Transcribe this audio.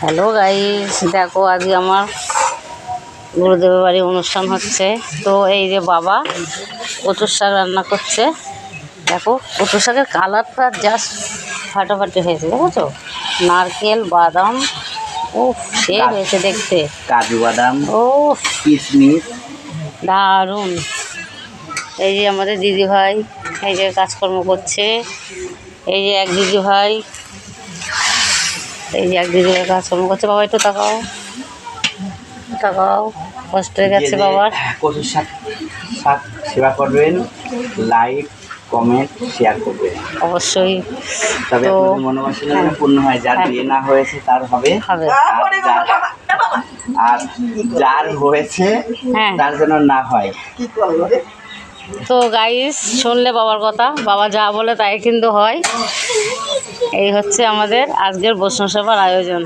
Hello guys, দেখো আজকে আমার গুরুদেবের বাড়ি অনুষ্ঠান হচ্ছে। তো এই যে বাবা কচুর শাক রান্না করছে। দেখো কচুর শাকের কালারটা জাস্ট ফাটাফাটি হয়েছে, দেখেছো? নারকেল, বাদাম, ও সে হয়েছে দেখতে, কাজু বাদাম, ও কিশমিশ, দারুণ। এই যে আমাদের দিদি ভাই এই যে কাজকর্ম করছে। এই যে এক দিদি ভাই, এই যে এক দিদি ভাই কাজকর্ম করছে। বাবা একটু তাকাও, তাকাও, কষ্ট হয়ে গেছে বাবার। কচুর শাক সেবা করবেন, লাইক, কমেন্ট, শেয়ার করবেন অবশ্যই। তবে তো আপনাদের মনোবাসনা যেন পূর্ণ হয়। যার বিয়ে না হয়েছে তার হবে, হবে। আর যার হয়েছে হ্যাঁ, তার যেন না হয়। তো গাইস শুনলে বাবার কথা, বাবা যা বলে তাই কিন্তু হয়। এই হচ্ছে আমাদের আজকের বৈষ্ণব সেবার আয়োজন।